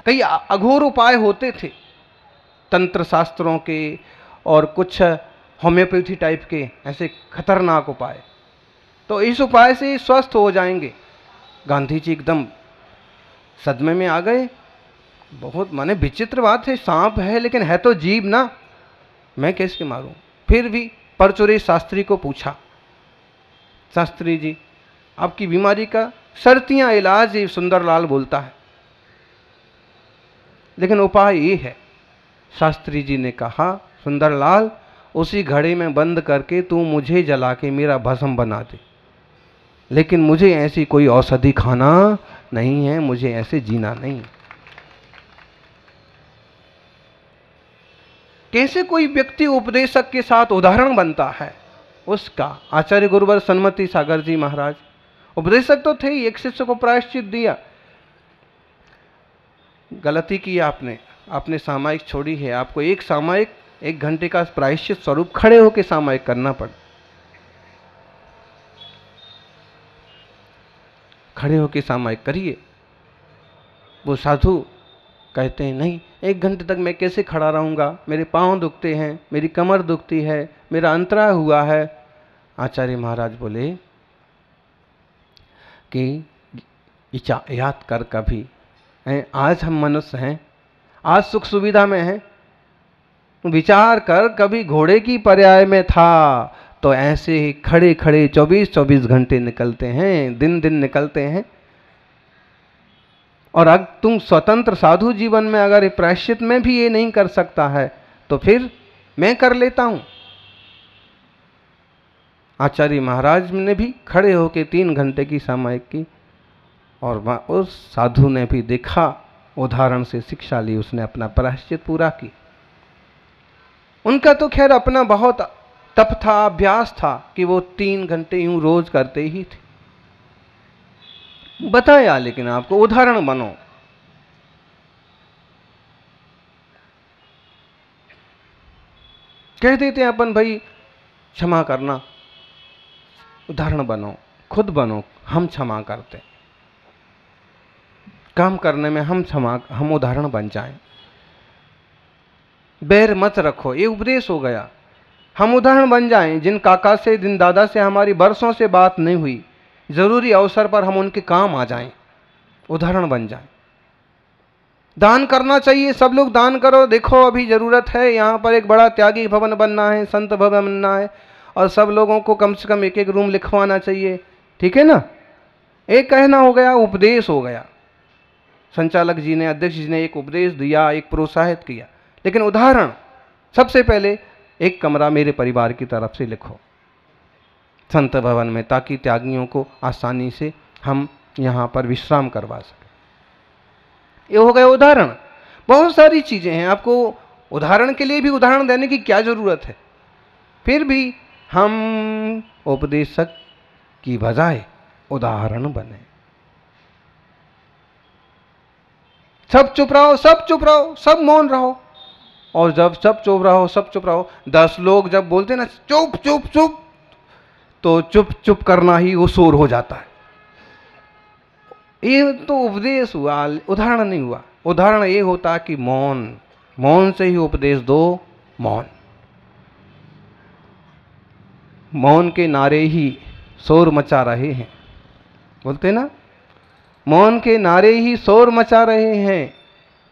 कई अघोर उपाय होते थे तंत्र शास्त्रों के और कुछ होम्योपैथी टाइप के ऐसे खतरनाक उपाय। तो इस उपाय से स्वस्थ हो जाएंगे। गांधी जी एकदम सदमे में आ गए। बहुत माने विचित्र बात है, सांप है लेकिन है तो जीव ना, मैं कैसे मारूं। फिर भी परचुरेश शास्त्री को पूछा, शास्त्री जी आपकी बीमारी का शर्तियां इलाज ये सुंदरलाल बोलता है, लेकिन उपाय ये है। शास्त्री जी ने कहा, सुंदरलाल उसी घड़े में बंद करके तू मुझे जला के मेरा भस्म बना दे, लेकिन मुझे ऐसी कोई औषधि खाना नहीं है, मुझे ऐसे जीना नहीं। कैसे कोई व्यक्ति उपदेशक के साथ उदाहरण बनता है उसका। आचार्य गुरुवर सन्मति सागर जी महाराज उपदेशक तो थे ही, एक शिष्य को प्रायश्चित दिया। गलती की आपने सामायिक छोड़ी है, आपको एक सामायिक 1 घंटे का प्रायश्चित स्वरूप खड़े होकर सामायिक करना पड़ा। खड़े होकर सामायिक करिए। वो साधु कहते हैं नहीं, 1 घंटे तक मैं कैसे खड़ा रहूंगा, मेरे पांव दुखते हैं, मेरी कमर दुखती है, मेरा अंतरा हुआ है। आचार्य महाराज बोले कि याद कर कभी, आज हम मनुष्य हैं, आज सुख सुविधा में हैं, विचार कर कभी घोड़े की पर्याय में था तो ऐसे ही खड़े खड़े 24-24 घंटे निकलते हैं, दिन दिन निकलते हैं। और अगर तुम स्वतंत्र साधु जीवन में अगर प्रायश्चित में भी ये नहीं कर सकता है तो फिर मैं कर लेता हूं। आचार्य महाराज ने भी खड़े होकर 3 घंटे की सामायिक की और उस साधु ने भी देखा, उदाहरण से शिक्षा ली, उसने अपना प्रायश्चित पूरा की। उनका तो खैर अपना बहुत तप था, अभ्यास था कि वो 3 घंटे यूं रोज करते ही थे। बताया लेकिन आपको, उदाहरण बनो। कह देते हैं अपन भाई क्षमा करना, उदाहरण बनो, खुद बनो। हम क्षमा करते, काम करने में हम उदाहरण बन जाएं। बैर मत रखो, ये उपदेश हो गया। हम उदाहरण बन जाएं। जिन काका से, जिन दादा से हमारी बरसों से बात नहीं हुई, जरूरी अवसर पर हम उनके काम आ जाएं, उदाहरण बन जाएं। दान करना चाहिए, सब लोग दान करो। देखो अभी जरूरत है, यहाँ पर एक बड़ा त्यागी भवन बनना है, संत भवन बनना है, और सब लोगों को कम से कम 1-1 रूम लिखवाना चाहिए। ठीक है ना, एक कहना हो गया, उपदेश हो गया। संचालक जी ने, अध्यक्ष जी ने एक उपदेश दिया, एक प्रोत्साहित किया। लेकिन उदाहरण, सबसे पहले 1 कमरा मेरे परिवार की तरफ से लिखो संत भवन में, ताकि त्यागियों को आसानी से हम यहाँ पर विश्राम करवा सकें। ये हो गया उदाहरण। बहुत सारी चीजें हैं, आपको उदाहरण के लिए भी उदाहरण देने की क्या जरूरत है। फिर भी हम उपदेशक की बजाय उदाहरण बने। सब चुप रहो, सब चुप रहो, सब मौन रहो। और जब सब चुप रहो, सब चुप रहो, 10 लोग जब बोलते ना चुप चुप चुप, तो चुप चुप करना ही वो शोर हो जाता है। ये तो उपदेश हुआ, उदाहरण नहीं हुआ। उदाहरण ये होता कि मौन, मौन से ही उपदेश दो। मौन, मौन के नारे ही शोर मचा रहे हैं, बोलते ना, मौन के नारे ही शोर मचा रहे हैं।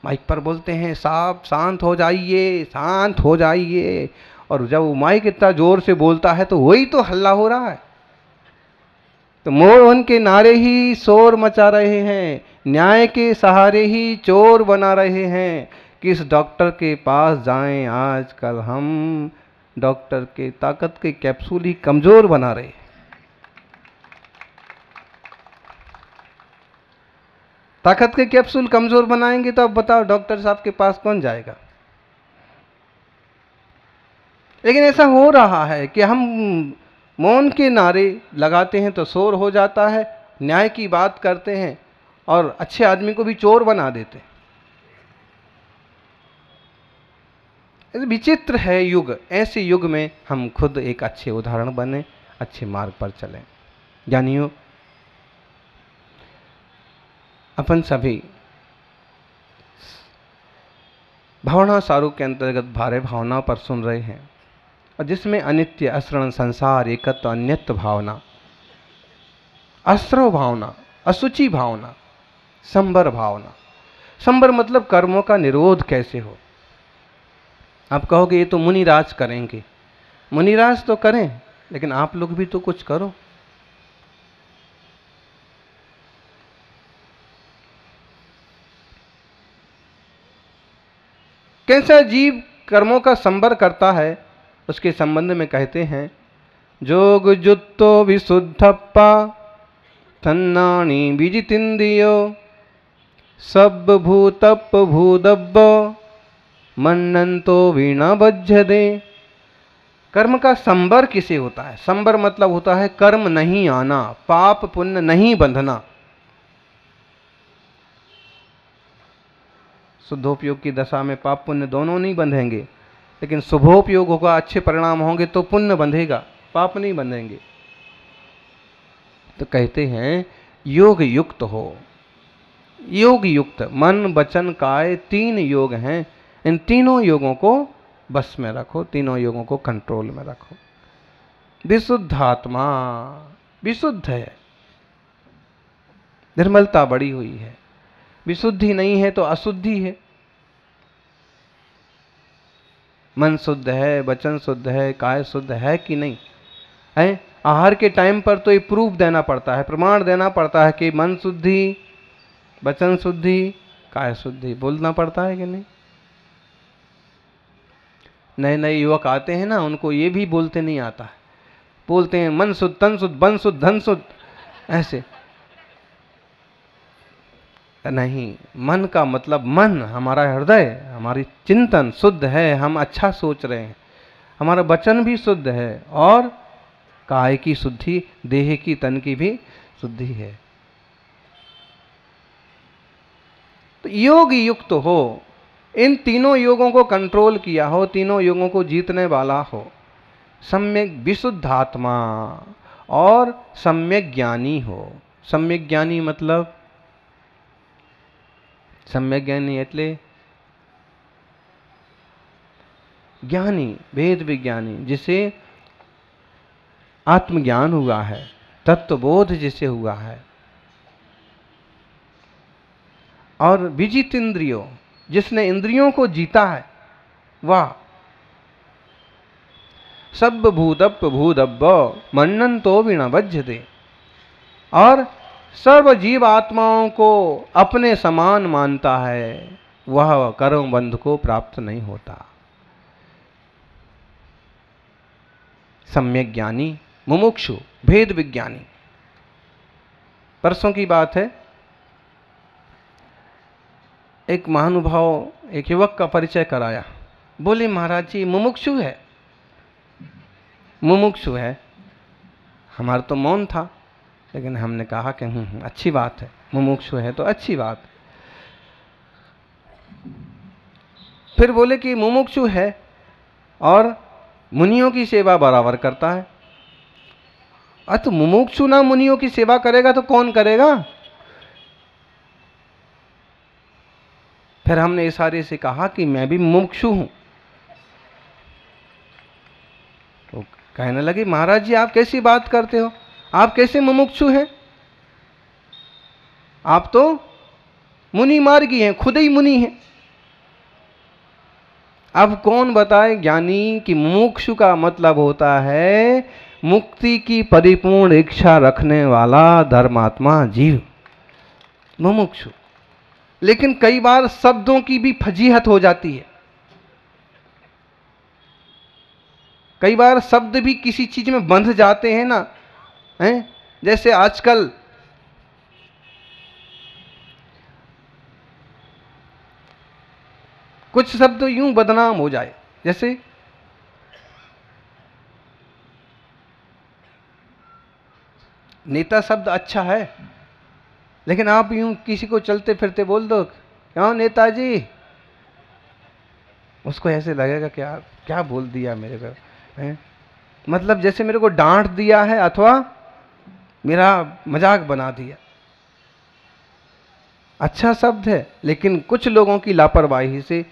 माइक पर बोलते हैं साहब शांत हो जाइए, शांत हो जाइए, और जब वो माइक इतना जोर से बोलता है तो वही तो हल्ला हो रहा है। तो मौन के नारे ही शोर मचा रहे हैं, न्याय के सहारे ही चोर बना रहे हैं। किस डॉक्टर के पास जाएं आजकल हम, डॉक्टर के ताकत के कैप्सूल ही कमजोर बना रहे। ताकत के कैप्सूल कमजोर बनाएंगे तो अब बताओ डॉक्टर साहब के पास कौन जाएगा। लेकिन ऐसा हो रहा है कि हम मौन के नारे लगाते हैं तो शोर हो जाता है, न्याय की बात करते हैं और अच्छे आदमी को भी चोर बना देते हैं। विचित्र है युग। ऐसे युग में हम खुद एक अच्छे उदाहरण बने, अच्छे मार्ग पर चलें। ज्ञानियों, अपन सभी भावना सारूप के अंतर्गत भारे भावना पर सुन रहे हैं, और जिसमें अनित्य, असरण, संसार, एकत्व, अन्यत्व भावना, अश्रव भावना, असुचि भावना, संबर भावना। संबर मतलब कर्मों का निरोध कैसे हो। आप कहोगे ये तो मुनिराज करेंगे। मुनिराज तो करें, लेकिन आप लोग भी तो कुछ करो। कैसा जीव कर्मों का संबर करता है, उसके संबंध में कहते हैं, जोग जुत्तो विशुद्धप्पा तन्नाणी बीजितिंद्रियो सब भूतप भूदब्ब मन्नंतो वीणा बज्झदे। कर्म का संबर किसे होता है? संबर मतलब होता है कर्म नहीं आना, पाप पुण्य नहीं बंधना। शुद्धोपयोग की दशा में पाप पुण्य दोनों नहीं बंधेंगे, लेकिन शुभोपयोग होगा, अच्छे परिणाम होंगे तो पुण्य बंधेगा, पाप नहीं बंधेंगे। तो कहते हैं योग युक्त हो। योग युक्त, मन वचन काय 3 योग हैं। इन तीनों योगों को बस में रखो, तीनों योगों को कंट्रोल में रखो। विशुद्ध आत्मा विशुद्ध है, निर्मलता बढ़ी हुई है। विशुद्धि नहीं है तो अशुद्धि है। मन शुद्ध है, वचन शुद्ध है, काय शुद्ध है कि नहीं है? आहार के टाइम पर तो ये प्रूफ देना पड़ता है, प्रमाण देना पड़ता है कि मन शुद्धि, वचन शुद्धि, काय शुद्धि, बोलना पड़ता है कि नहीं? नए नए युवक आते हैं ना, उनको ये भी बोलते नहीं आता है। बोलते हैं मन शुद्ध, तन शुद्ध, बन शुद्ध, धन शुद्ध, ऐसे नहीं। मन का मतलब मन, हमारा हृदय, हमारी चिंतन शुद्ध है, हम अच्छा सोच रहे हैं। हमारा वचन भी शुद्ध है, और काय की शुद्धि, देह की, तन की भी शुद्धि है। तो योग युक्त हो, इन तीनों योगों को कंट्रोल किया हो, तीनों योगों को जीतने वाला हो। सम्यक विशुद्ध आत्मा और सम्यक ज्ञानी हो। सम्यक ज्ञानी मतलब, सम्यक ज्ञानी એટલે ज्ञानी, वेद विज्ञानी, जिसे आत्मज्ञान हुआ है, तत्वबोध जिसे हुआ है। और विजित इंद्रियों, जिसने इंद्रियों को जीता है, वह सब भूतप भूदब्ब मन्नंतो वीणा बज्झते। और सर्व जीव आत्माओं को अपने समान मानता है, वह कर्म बंध को प्राप्त नहीं होता। सम्यक ज्ञानी, मुमुक्षु, भेद विज्ञानी। परसों की बात है, एक महानुभाव एक युवक का परिचय कराया। बोले महाराज जी मुमुक्षु है, मुमुक्षु है। हमारा तो मौन था, लेकिन हमने कहा कि अच्छी बात है, मुमुक्षु है तो अच्छी बात। फिर बोले कि मुमुक्षु है और मुनियों की सेवा बराबर करता है। तो मुमुक्षु ना मुनियों की सेवा करेगा तो कौन करेगा? फिर हमने इशारे से कहा कि मैं भी मुमुक्षु हूं। तो कहने लगे महाराज जी आप कैसी बात करते हो, आप कैसे मुमुक्षु हैं? आप तो मुनि मार्गी हैं, खुद ही मुनि हैं। अब कौन बताए ज्ञानी कि मुमुक्षु का मतलब होता है मुक्ति की परिपूर्ण इच्छा रखने वाला धर्मात्मा जीव, मुमुक्षु। लेकिन कई बार शब्दों की भी फजीहत हो जाती है। कई बार शब्द भी किसी चीज में बंध जाते हैं ना, हैं? जैसे आजकल कुछ शब्द यूं बदनाम हो जाए, जैसे नेता शब्द अच्छा है, लेकिन आप यूं किसी को चलते फिरते बोल दो क्यों नेताजी, उसको ऐसे लगेगा कि यार क्या बोल दिया मेरे को, हैं? मतलब जैसे मेरे को डांट दिया है अथवा मेरा मजाक बना दिया। अच्छा शब्द है, लेकिन कुछ लोगों की लापरवाही से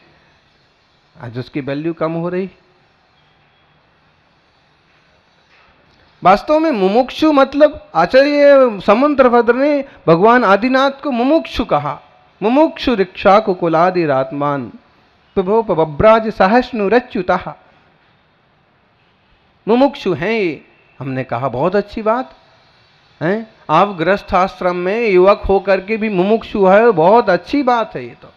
आज उसकी वैल्यू कम हो रही। वास्तव में मुमुक्षु मतलब आचार्य समंतभद्र ने भगवान आदिनाथ को मुमुक्षु कहा। मुमुक्षु रिक्षा कुकुलादिरात्मान प्रभो पब्राज सहस्नुरच्युतः। मुमुक्षु हैं ये, हमने कहा बहुत अच्छी बात है। आप गृहस्थ आश्रम में युवक होकर के भी मुमुक्षु है, बहुत अच्छी बात है ये तो।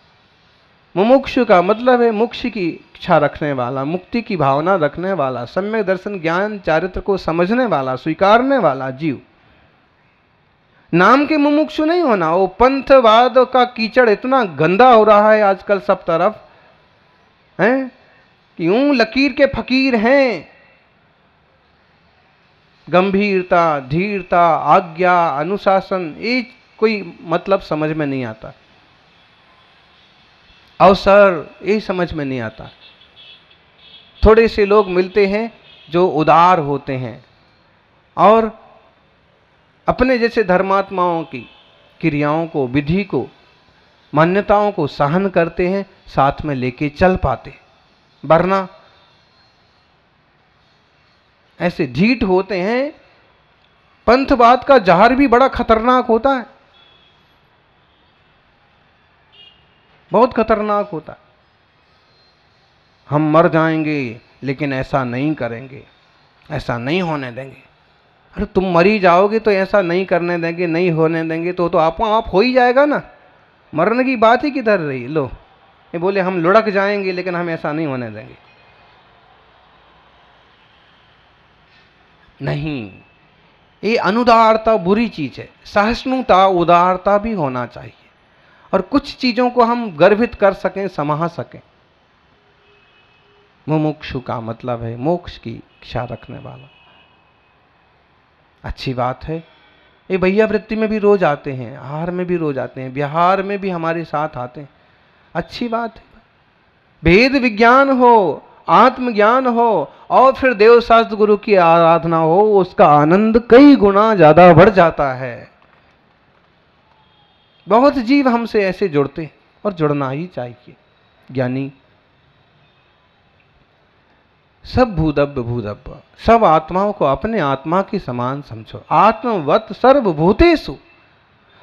मुमुक्षु का मतलब है मोक्ष की इच्छा रखने वाला, मुक्ति की भावना रखने वाला, सम्यक दर्शन ज्ञान चारित्र को समझने वाला, स्वीकारने वाला जीव। नाम के मुमुक्षु नहीं होना। वो पंथवाद का कीचड़ इतना गंदा हो रहा है आजकल सब तरफ है कि यूं लकीर के फकीर हैं। गंभीरता, धीरता, आज्ञा, अनुशासन, ये कोई मतलब समझ में नहीं आता। अवसर, ये समझ में नहीं आता। थोड़े से लोग मिलते हैं जो उदार होते हैं और अपने जैसे धर्मात्माओं की क्रियाओं को, विधि को, मान्यताओं को सहन करते हैं, साथ में लेके चल पाते। वरना ऐसे ढीठ होते हैं। पंथवाद का जहर भी बड़ा खतरनाक होता है, बहुत खतरनाक होता है। हम मर जाएंगे लेकिन ऐसा नहीं करेंगे, ऐसा नहीं होने देंगे। अरे तुम मरी जाओगे तो ऐसा नहीं करने देंगे, नहीं होने देंगे तो आप हो ही जाएगा ना। मरने की बात ही किधर रही। लो, ये बोले हम लुढ़क जाएंगे लेकिन हम ऐसा नहीं होने देंगे। नहीं, ये अनुदारता बुरी चीज है। सहिष्णुता, उदारता भी होना चाहिए और कुछ चीजों को हम गर्भित कर सकें, समा सकें। मुमुक्षु का मतलब है मोक्ष की इच्छा रखने वाला। अच्छी बात है। ये भैया वृत्ति में भी रोज आते हैं, आहार में भी रोज आते हैं, बिहार में भी हमारे साथ आते हैं। अच्छी बात है। भेद विज्ञान हो, आत्मज्ञान हो और फिर देवशास्त्र गुरु की आराधना हो, उसका आनंद कई गुना ज्यादा बढ़ जाता है। बहुत जीव हमसे ऐसे जुड़ते हैं और जुड़ना ही चाहिए। ज्ञानी सब भूदब्ब भूदब्ब, सब आत्माओं को अपने आत्मा के समान समझो। आत्मवत सर्वभूतेषु।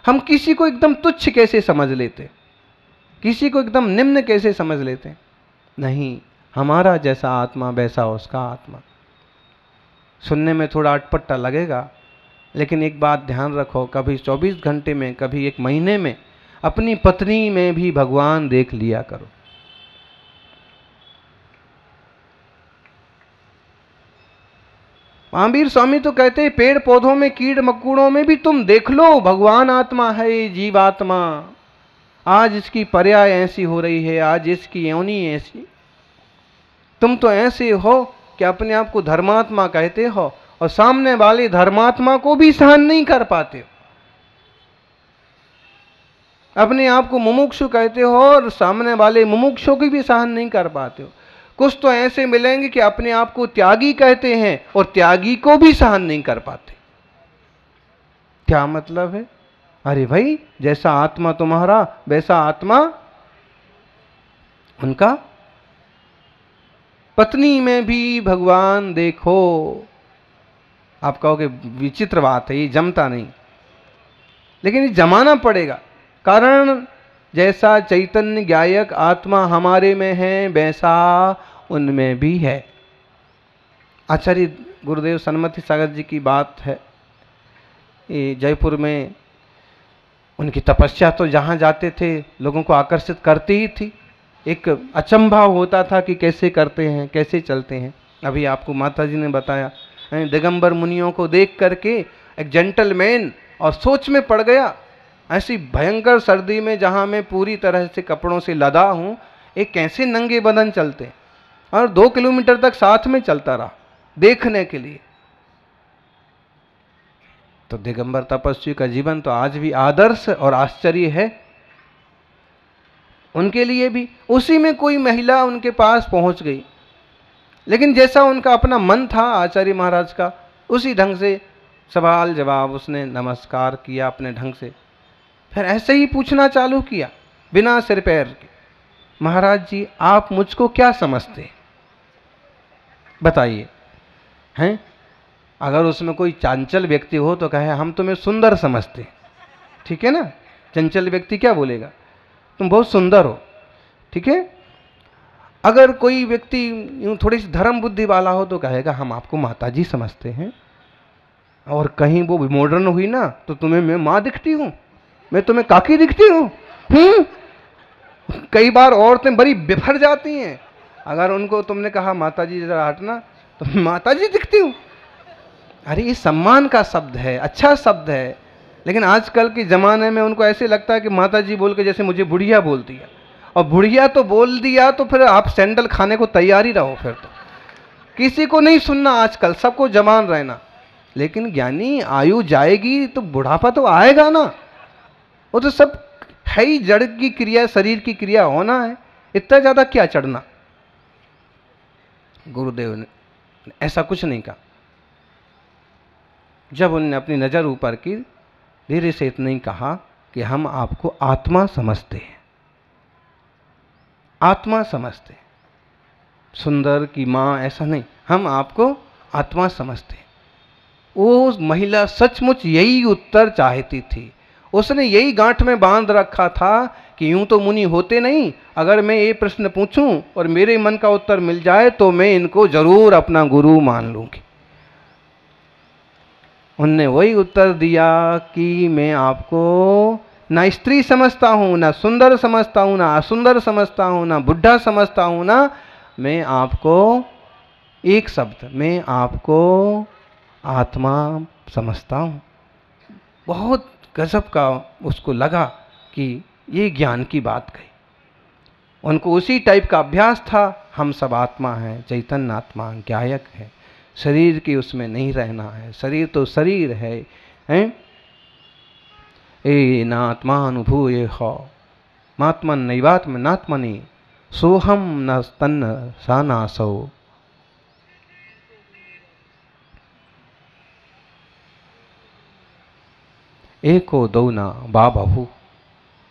हम किसी को एकदम तुच्छ कैसे समझ लेते, किसी को एकदम निम्न कैसे समझ लेते? नहीं, हमारा जैसा आत्मा वैसा उसका आत्मा। सुनने में थोड़ा अटपटा लगेगा, लेकिन एक बात ध्यान रखो, कभी 24 घंटे में, कभी एक महीने में अपनी पत्नी में भी भगवान देख लिया करो। महावीर स्वामी तो कहते हैं पेड़ पौधों में, कीड़ मकोड़ों में भी तुम देख लो, भगवान आत्मा है, जीवात्मा। आज इसकी पर्याय ऐसी हो रही है, आज इसकी योनि ऐसी। तुम तो ऐसे हो कि अपने आप को धर्मात्मा कहते हो और सामने वाले धर्मात्मा को भी सहन नहीं कर पाते हो। अपने आप को मुमुक्षु कहते हो और सामने वाले मुमुक्षु को भी सहन नहीं कर पाते हो। कुछ तो ऐसे मिलेंगे कि अपने आप को त्यागी कहते हैं और त्यागी को भी सहन नहीं कर पाते। क्या मतलब है? अरे भाई, जैसा आत्मा तुम्हारा वैसा आत्मा उनका। पत्नी में भी भगवान देखो। आप कहोगे विचित्र बात है, ये जमता नहीं, लेकिन ये जमाना पड़ेगा। कारण जैसा चैतन्य ज्ञायक आत्मा हमारे में है, वैसा उनमें भी है। आचार्य गुरुदेव सन्मति सागर जी की बात है। ये जयपुर में उनकी तपस्या तो जहाँ जाते थे लोगों को आकर्षित करती ही थी। एक अचंभा होता था कि कैसे करते हैं, कैसे चलते हैं। अभी आपको माता जी ने बताया, दिगंबर मुनियों को देख करके एक जेंटलमैन और सोच में पड़ गया। ऐसी भयंकर सर्दी में जहाँ मैं पूरी तरह से कपड़ों से लदा हूँ, एक कैसे नंगे बदन चलते हैं। और 2 किलोमीटर तक साथ में चलता रहा देखने के लिए। तो दिगंबर तपस्वी का जीवन तो आज भी आदर्श और आश्चर्य है उनके लिए भी। उसी में कोई महिला उनके पास पहुंच गई, लेकिन जैसा उनका अपना मन था आचार्य महाराज का, उसी ढंग से सवाल जवाब, उसने नमस्कार किया अपने ढंग से। फिर ऐसे ही पूछना चालू किया बिना सिर पैर के, महाराज जी आप मुझको क्या समझते, बताइए। हैं, अगर उसमें कोई चंचल व्यक्ति हो तो कहे हम तुम्हें सुंदर समझते, ठीक है ना। चंचल व्यक्ति क्या बोलेगा, तुम बहुत सुंदर हो, ठीक है। अगर कोई व्यक्ति यूं थोड़ी सी धर्म बुद्धि वाला हो तो कहेगा हम आपको माता जी समझते हैं। और कहीं वो मॉडर्न हुई ना तो तुम्हें मैं माँ दिखती हूँ, मैं तुम्हें काकी दिखती हूँ। कई बार औरतें बड़ी बिफर जाती हैं, अगर उनको तुमने कहा माता जी जरा हटना तो माता जी दिखती हूँ। अरे ये सम्मान का शब्द है, अच्छा शब्द है, लेकिन आजकल के ज़माने में उनको ऐसे लगता है कि माता जी बोल के जैसे मुझे बुढ़िया बोल दिया, और बुढ़िया तो बोल दिया तो फिर आप सैंडल खाने को तैयार ही रहो, फिर तो किसी को नहीं सुनना आजकल, सबको जवान रहना। लेकिन ज्ञानी आयु जाएगी तो बुढ़ापा तो आएगा ना, वो तो सब है ही, जड़ की क्रिया, शरीर की क्रिया होना है, इतना ज़्यादा क्या चढ़ना। गुरुदेव ने ऐसा कुछ नहीं कहा। जब उन्होंने अपनी नज़र ऊपर की, धीरे से इतना ही कहा कि हम आपको आत्मा समझते हैं, आत्मा समझते हैं, सुंदर की माँ ऐसा नहीं, हम आपको आत्मा समझते हैं। वो महिला सचमुच यही उत्तर चाहती थी, उसने यही गांठ में बांध रखा था कि यूं तो मुनि होते नहीं, अगर मैं ये प्रश्न पूछूं और मेरे मन का उत्तर मिल जाए तो मैं इनको जरूर अपना गुरु मान लूंगी। उनने वही उत्तर दिया कि मैं आपको ना स्त्री समझता हूं, ना सुंदर समझता हूं, ना असुंदर समझता हूं, ना बुढ़ा समझता हूं, ना, मैं आपको एक शब्द, मैं आपको आत्मा समझता हूं। बहुत गजब का उसको लगा कि ये ज्ञान की बात कही। उनको उसी टाइप का अभ्यास था, हम सब आत्मा हैं, चैतन्य आत्मा ज्ञायक है, शरीर की उसमें नहीं रहना है, शरीर तो शरीर है, हैं? ए नात्मानुभूय हो मात्मन नैवात्म नात्मनि सोहम न तन्न सानासो। एको दो ना बाबहू,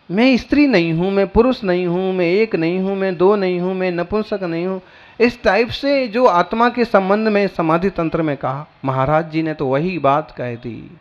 मैं स्त्री नहीं हूँ, मैं पुरुष नहीं हूँ, मैं एक नहीं हूँ, मैं दो नहीं हूँ, मैं नपुंसक नहीं हूँ, इस टाइप से जो आत्मा के संबंध में समाधि तंत्र में कहा, महाराज जी ने तो वही बात कह दी।